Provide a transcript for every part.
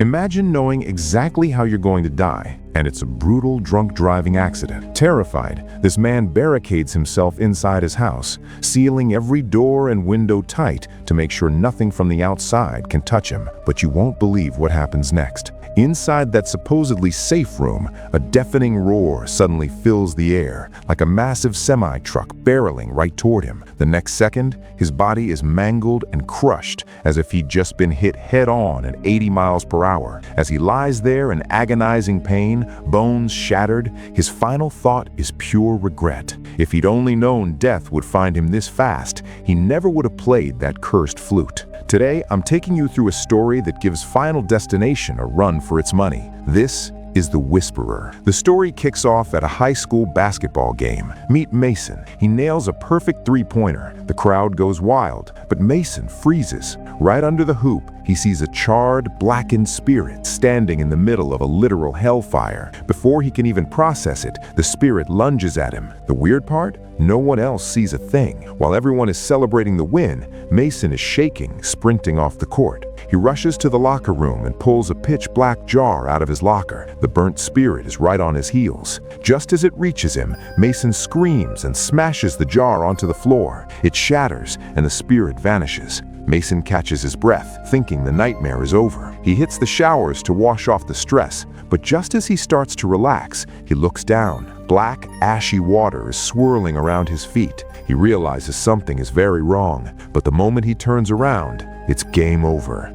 Imagine knowing exactly how you're going to die, and it's a brutal drunk driving accident. Terrified, this man barricades himself inside his house, sealing every door and window tight to make sure nothing from the outside can touch him. But you won't believe what happens next. Inside that supposedly safe room, a deafening roar suddenly fills the air, like a massive semi-truck barreling right toward him. The next second, his body is mangled and crushed as if he'd just been hit head-on at 80 miles per hour. As he lies there in agonizing pain, bones shattered, his final thought is pure regret. If he'd only known death would find him this fast, he never would have played that cursed flute. Today, I'm taking you through a story that gives Final Destination a run for its money. This is The Whisperer. The story kicks off at a high school basketball game. Meet Mason. He nails a perfect three-pointer. The crowd goes wild, but Mason freezes. Right under the hoop, he sees a charred, blackened spirit standing in the middle of a literal hellfire. Before he can even process it, the spirit lunges at him. The weird part? No one else sees a thing. While everyone is celebrating the win, Mason is shaking, sprinting off the court. He rushes to the locker room and pulls a pitch-black jar out of his locker. The burnt spirit is right on his heels. Just as it reaches him, Mason screams and smashes the jar onto the floor. It shatters, and the spirit vanishes. Mason catches his breath, thinking the nightmare is over. He hits the showers to wash off the stress, but just as he starts to relax, he looks down. Black, ashy water is swirling around his feet. He realizes something is very wrong, but the moment he turns around, it's game over.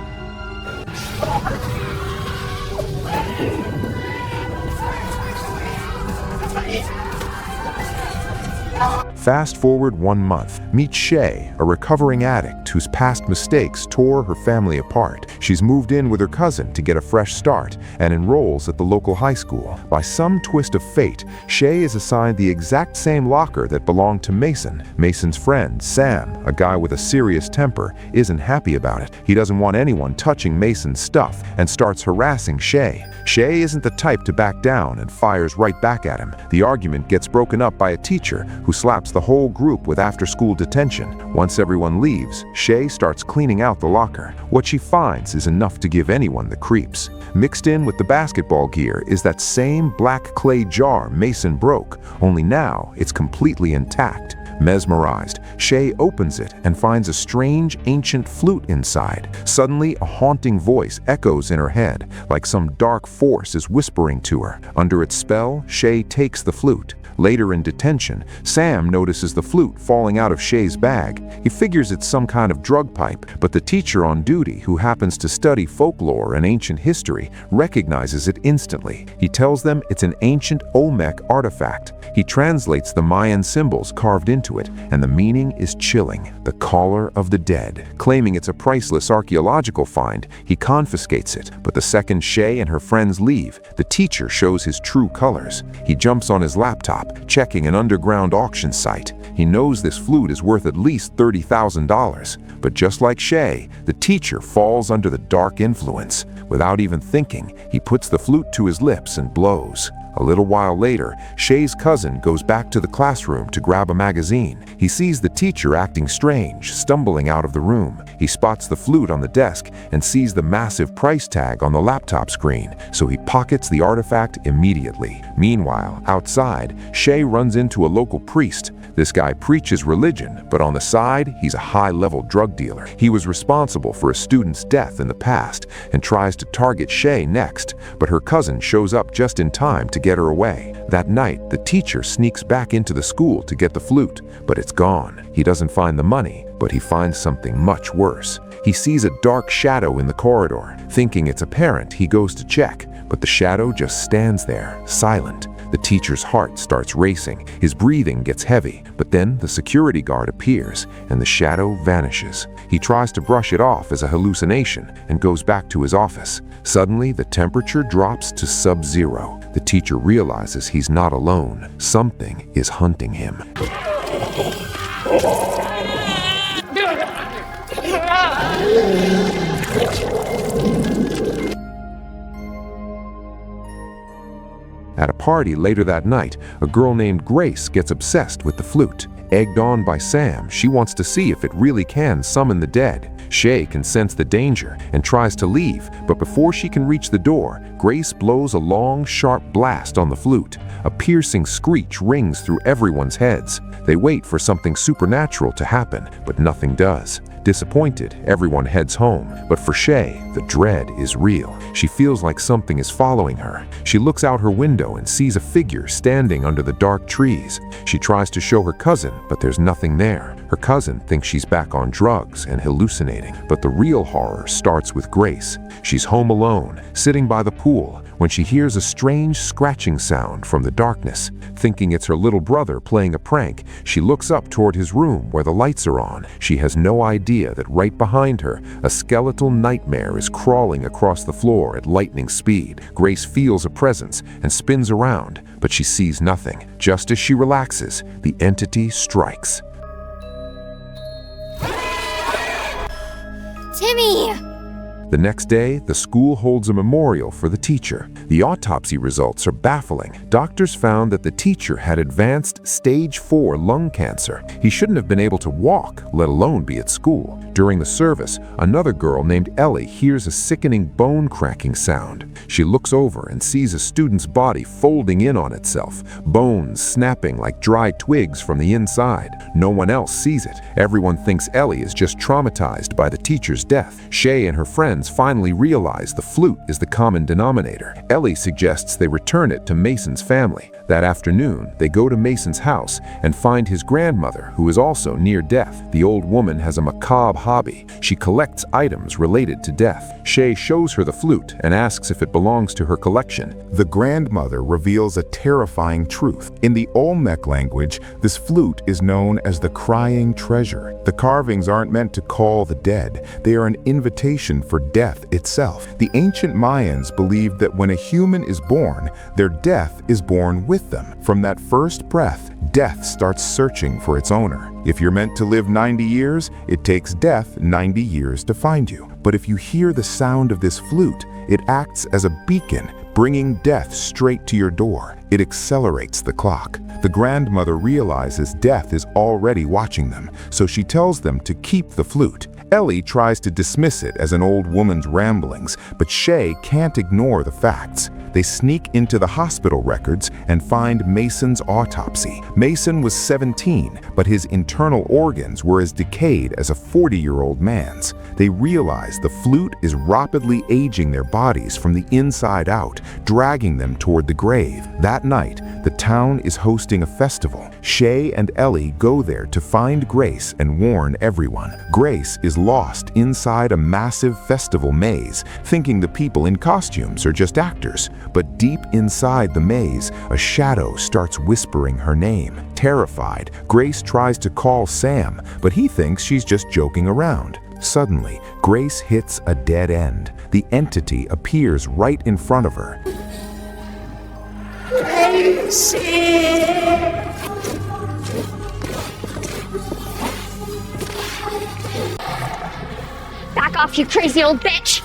Fast forward 1 month. Meet Shay, a recovering addict whose past mistakes tore her family apart. She's moved in with her cousin to get a fresh start and enrolls at the local high school. By some twist of fate, Shay is assigned the exact same locker that belonged to Mason. Mason's friend, Sam, a guy with a serious temper, isn't happy about it. He doesn't want anyone touching Mason's stuff and starts harassing Shay. Shay isn't the type to back down and fires right back at him. The argument gets broken up by a teacher who slaps the whole group with after-school detention. Once everyone leaves, Shay starts cleaning out the locker. What she finds is enough to give anyone the creeps. Mixed in with the basketball gear is that same black clay jar Mason broke, only now it's completely intact. Mesmerized, Shay opens it and finds a strange, ancient flute inside. Suddenly, a haunting voice echoes in her head, like some dark force is whispering to her. Under its spell, Shay takes the flute. Later in detention, Sam notices the flute falling out of Shay's bag. He figures it's some kind of drug pipe, but the teacher on duty, who happens to study folklore and ancient history, recognizes it instantly. He tells them it's an ancient Olmec artifact. He translates the Mayan symbols carved into it, and the meaning is chilling: the caller of the dead. Claiming it's a priceless archaeological find, he confiscates it, but the second Shay and her friends leave, the teacher shows his true colors. He jumps on his laptop, checking an underground auction site. He knows this flute is worth at least $30,000, but just like Shay, the teacher falls under the dark influence. Without even thinking, he puts the flute to his lips and blows. A little while later, Shay's cousin goes back to the classroom to grab a magazine. He sees the teacher acting strange, stumbling out of the room. He spots the flute on the desk and sees the massive price tag on the laptop screen, so he pockets the artifact immediately. Meanwhile, outside, Shay runs into a local priest. This guy preaches religion, but on the side, he's a high-level drug dealer. He was responsible for a student's death in the past and tries to target Shay next, but her cousin shows up just in time to get her away. That night, the teacher sneaks back into the school to get the flute, but it's gone. He doesn't find the money, but he finds something much worse. He sees a dark shadow in the corridor. Thinking it's a parent, he goes to check, but the shadow just stands there, silent. The teacher's heart starts racing. His breathing gets heavy, but then the security guard appears, and the shadow vanishes. He tries to brush it off as a hallucination and goes back to his office. Suddenly, the temperature drops to sub-zero. The teacher realizes he's not alone. Something is hunting him. At a party later that night, a girl named Grace gets obsessed with the flute. Egged on by Sam, she wants to see if it really can summon the dead. Shay can sense the danger and tries to leave, but before she can reach the door, Grace blows a long, sharp blast on the flute. A piercing screech rings through everyone's heads. They wait for something supernatural to happen, but nothing does. Disappointed, everyone heads home, but for Shay, the dread is real. She feels like something is following her. She looks out her window and sees a figure standing under the dark trees. She tries to show her cousin, but there's nothing there. Her cousin thinks she's back on drugs and hallucinating, but the real horror starts with Grace. She's home alone, sitting by the pool, when she hears a strange scratching sound from the darkness. Thinking it's her little brother playing a prank, she looks up toward his room where the lights are on. She has no idea that right behind her, a skeletal nightmare is crawling across the floor at lightning speed. Grace feels a presence and spins around, but she sees nothing. Just as she relaxes, the entity strikes. Timmy! The next day, the school holds a memorial for the teacher. The autopsy results are baffling. Doctors found that the teacher had advanced stage 4 lung cancer. He shouldn't have been able to walk, let alone be at school. During the service, another girl named Ellie hears a sickening bone-cracking sound. She looks over and sees a student's body folding in on itself, bones snapping like dry twigs from the inside. No one else sees it. Everyone thinks Ellie is just traumatized by the teacher's death. Shay and her friends finally realize the flute is the common denominator. Ellie suggests they return it to Mason's family. That afternoon, they go to Mason's house and find his grandmother, who is also near death. The old woman has a macabre hobby. She collects items related to death. Shay shows her the flute and asks if it belongs to her collection. The grandmother reveals a terrifying truth. In the Olmec language, this flute is known as the crying treasure. The carvings aren't meant to call the dead. They are an invitation for death itself. The ancient Mayans believed that when a human is born, their death is born with them. From that first breath, death starts searching for its owner. If you're meant to live 90 years, it takes death 90 years to find you. But if you hear the sound of this flute, it acts as a beacon, bringing death straight to your door. It accelerates the clock. The grandmother realizes death is already watching them, so she tells them to keep the flute. Ellie tries to dismiss it as an old woman's ramblings, but Shay can't ignore the facts. They sneak into the hospital records and find Mason's autopsy. Mason was 17, but his internal organs were as decayed as a 40-year-old man's. They realize the flute is rapidly aging their bodies from the inside out, dragging them toward the grave. That night, the town is hosting a festival. Shay and Ellie go there to find Grace and warn everyone. Grace is lost inside a massive festival maze, thinking the people in costumes are just actors. But deep inside the maze, a shadow starts whispering her name. Terrified, Grace tries to call Sam, but he thinks she's just joking around. Suddenly, Grace hits a dead end. The entity appears right in front of her. Back off, you crazy old bitch!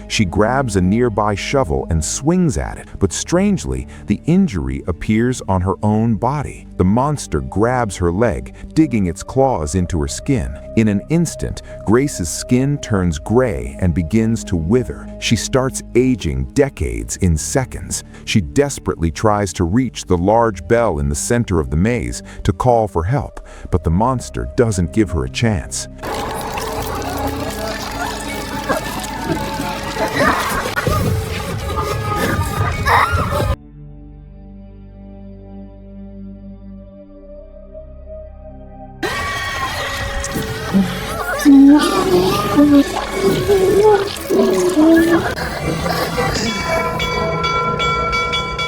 She grabs a nearby shovel and swings at it, but strangely, the injury appears on her own body. The monster grabs her leg, digging its claws into her skin. In an instant, Grace's skin turns gray and begins to wither. She starts aging decades in seconds. She desperately tries to reach the large bell in the center of the maze to call for help, but the monster doesn't give her a chance.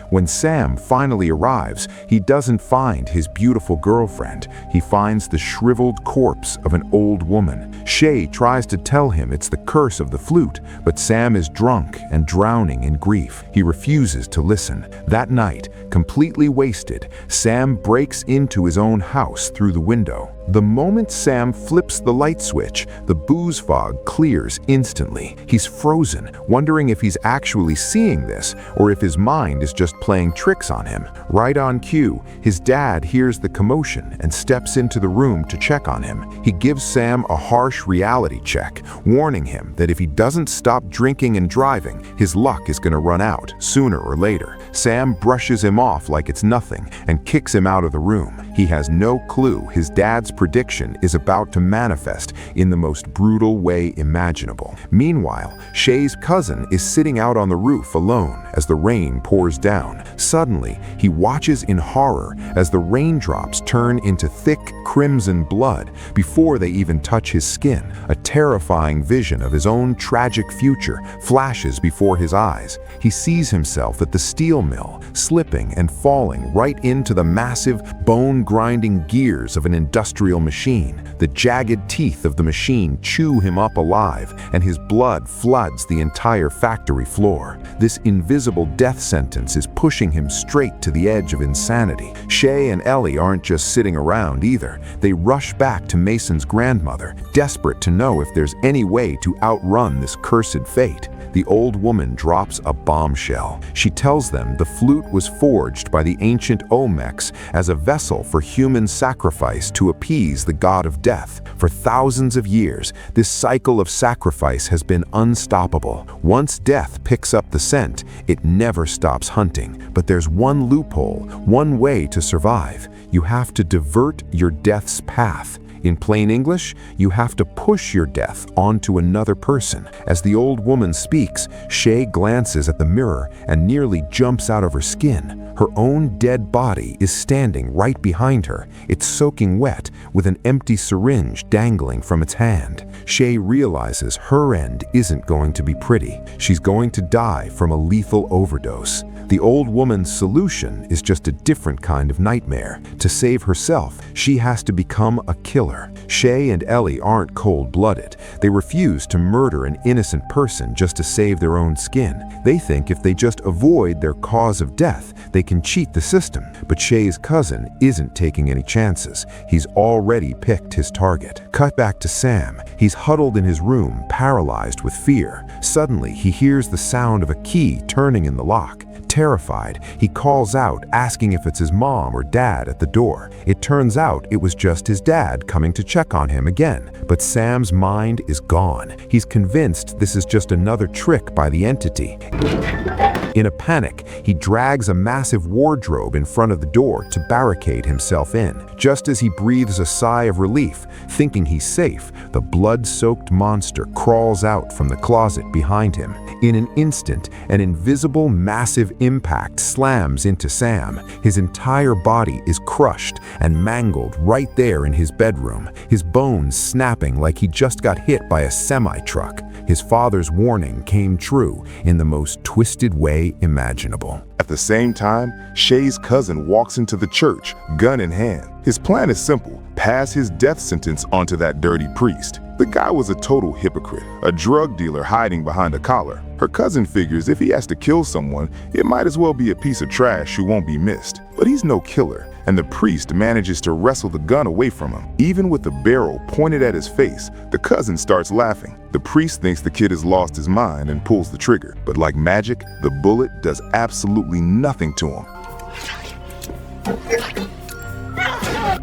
When Sam finally arrives, he doesn't find his beautiful girlfriend. He finds the shriveled corpse of an old woman. Shay tries to tell him it's the curse of the flute, but Sam is drunk and drowning in grief. He refuses to listen. That night, completely wasted, Sam breaks into his own house through the window. The moment Sam flips the light switch, the booze fog clears instantly. He's frozen, wondering if he's actually seeing this or if his mind is just playing tricks on him. Right on cue, his dad hears the commotion and steps into the room to check on him. He gives Sam a harsh reality check, warning him that if he doesn't stop drinking and driving, his luck is going to run out sooner or later. Sam brushes him off like it's nothing and kicks him out of the room. He has no clue his dad's prediction is about to manifest in the most brutal way imaginable. Meanwhile, Shay's cousin is sitting out on the roof alone as the rain pours down. Suddenly, he watches in horror as the raindrops turn into thick crimson blood before they even touch his skin. A terrifying vision of his own tragic future flashes before his eyes. He sees himself at the steel mill, slipping and falling right into the massive, bone-grinding gears of an industrial machine. The jagged teeth of the machine chew him up alive, and his blood floods the entire factory floor. This invisible death sentence is pushing him straight to the edge of insanity. Shay and Ellie aren't just sitting around either. They rush back to Mason's grandmother, desperate to know if there's any way to outrun this cursed fate. The old woman drops a bombshell. She tells them the flute was forged by the ancient Olmecs as a vessel for human sacrifice to appease the god of death. For thousands of years, this cycle of sacrifice has been unstoppable. Once death picks up the scent, it never stops hunting. But there's one loophole, one way to survive. You have to divert your death's path. In plain English, you have to push your death onto another person. As the old woman speaks, Shay glances at the mirror and nearly jumps out of her skin. Her own dead body is standing right behind her. It's soaking wet, with an empty syringe dangling from its hand. Shay realizes her end isn't going to be pretty. She's going to die from a lethal overdose. The old woman's solution is just a different kind of nightmare. To save herself, she has to become a killer. Shay and Ellie aren't cold-blooded. They refuse to murder an innocent person just to save their own skin. They think if they just avoid their cause of death, they can cheat the system. But Shay's cousin isn't taking any chances. He's already picked his target. Cut back to Sam. He's huddled in his room, paralyzed with fear. Suddenly, he hears the sound of a key turning in the lock. Terrified, he calls out, asking if it's his mom or dad at the door. It turns out it was just his dad coming to check on him again. But Sam's mind is gone. He's convinced this is just another trick by the entity. In a panic, he drags a massive wardrobe in front of the door to barricade himself in. Just as he breathes a sigh of relief, thinking he's safe, the blood-soaked monster crawls out from the closet behind him. In an instant, an invisible, massive impact slams into Sam. His entire body is crushed and mangled right there in his bedroom, his bones snapping like he just got hit by a semi-truck. His father's warning came true in the most twisted way imaginable. At the same time, Shay's cousin walks into the church, gun in hand. His plan is simple: pass his death sentence onto that dirty priest. The guy was a total hypocrite, a drug dealer hiding behind a collar. Her cousin figures if he has to kill someone, it might as well be a piece of trash who won't be missed. But he's no killer, and the priest manages to wrestle the gun away from him. Even with the barrel pointed at his face, the cousin starts laughing. The priest thinks the kid has lost his mind and pulls the trigger. But like magic, the bullet does absolutely nothing to him.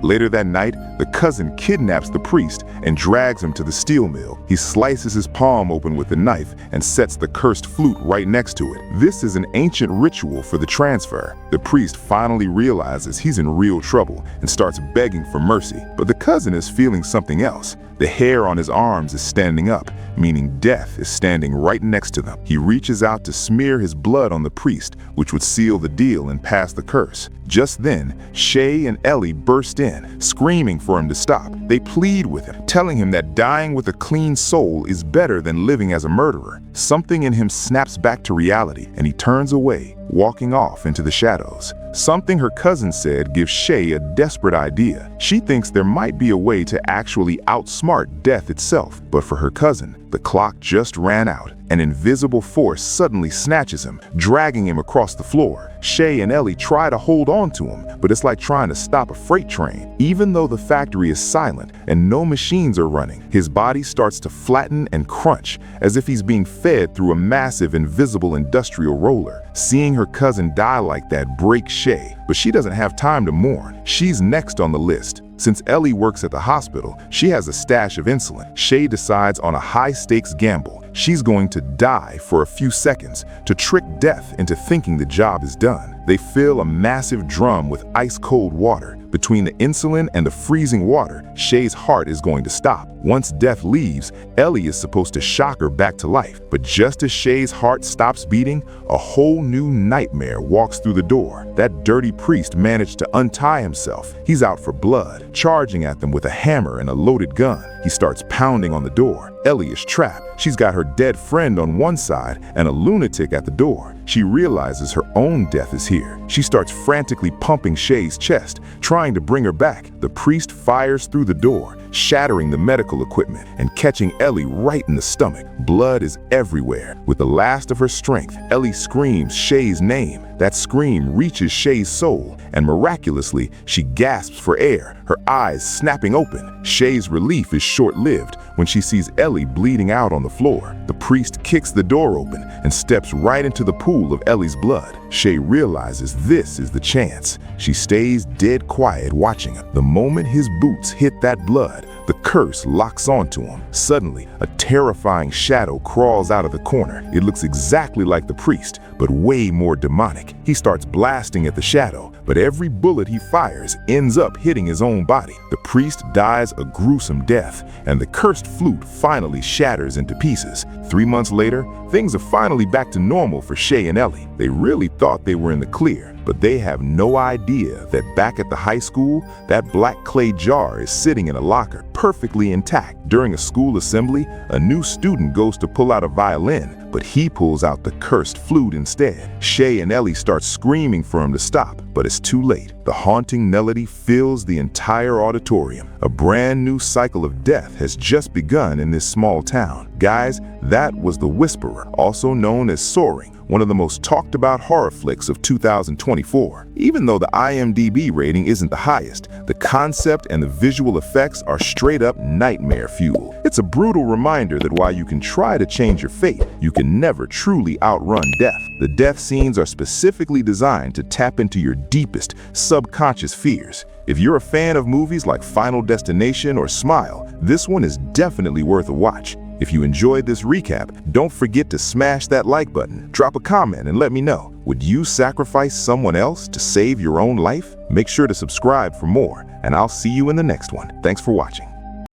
Later that night, the cousin kidnaps the priest and drags him to the steel mill. He slices his palm open with a knife and sets the cursed flute right next to it. This is an ancient ritual for the transfer. The priest finally realizes he's in real trouble and starts begging for mercy. But the cousin is feeling something else. The hair on his arms is standing up, meaning death is standing right next to them. He reaches out to smear his blood on the priest, which would seal the deal and pass the curse. Just then, Shay and Ellie burst in, screaming for him to stop. They plead with him, telling him that dying with a clean soul is better than living as a murderer. Something in him snaps back to reality, and he turns away, walking off into the shadows. Something her cousin said gives Shay a desperate idea. She thinks there might be a way to actually outsmart death itself. But for her cousin, the clock just ran out. An invisible force suddenly snatches him, dragging him across the floor. Shay and Ellie try to hold on to him, but it's like trying to stop a freight train. Even though the factory is silent and no machines are running, his body starts to flatten and crunch, as if he's being fed through a massive invisible industrial roller. Seeing her cousin die like that breaks Shay, but she doesn't have time to mourn. She's next on the list. Since Ellie works at the hospital, she has a stash of insulin. Shay decides on a high-stakes gamble. She's going to die for a few seconds to trick death into thinking the job is done. They fill a massive drum with ice-cold water. Between the insulin and the freezing water, Shay's heart is going to stop. Once death leaves, Ellie is supposed to shock her back to life. But just as Shay's heart stops beating, a whole new nightmare walks through the door. That dirty priest managed to untie himself. He's out for blood, charging at them with a hammer and a loaded gun. He starts pounding on the door. Ellie is trapped. She's got her dead friend on one side and a lunatic at the door. She realizes her own death is here. She starts frantically pumping Shay's chest, trying to bring her back. The priest fires through the door, shattering the medical equipment and catching Ellie right in the stomach. Blood is everywhere. With the last of her strength, Ellie screams Shay's name. That scream reaches Shay's soul, and miraculously, she gasps for air, her eyes snapping open. Shay's relief is short-lived when she sees Ellie bleeding out on the floor. The priest kicks the door open and steps right into the pool of Ellie's blood. Shay realizes this is the chance. She stays dead quiet watching him. The moment his boots hit that blood, the curse locks onto him. Suddenly, a terrifying shadow crawls out of the corner. It looks exactly like the priest, but way more demonic. He starts blasting at the shadow, but every bullet he fires ends up hitting his own body. The priest dies a gruesome death, and the cursed flute finally shatters into pieces. 3 months later, things are finally back to normal for Shay and Ellie. They really thought they were in the clear, but they have no idea that back at the high school, that black clay jar is sitting in a locker, perfectly intact. During a school assembly, a new student goes to pull out a violin, but he pulls out the cursed flute instead. Shay and Ellie start screaming for him to stop, but it's too late. The haunting melody fills the entire auditorium. A brand new cycle of death has just begun in this small town. Guys, that was The Whisperer, also known as Soaring, one of the most talked about horror flicks of 2024. Even though the IMDb rating isn't the highest, the concept and the visual effects are straight up nightmare fuel. It's a brutal reminder that while you can try to change your fate, you can never truly outrun death. The death scenes are specifically designed to tap into your deepest subconscious fears. If you're a fan of movies like Final Destination or Smile, this one is definitely worth a watch. If you enjoyed this recap, don't forget to smash that like button, drop a comment and let me know. Would you sacrifice someone else to save your own life? Make sure to subscribe for more, and I'll see you in the next one. Thanks for watching.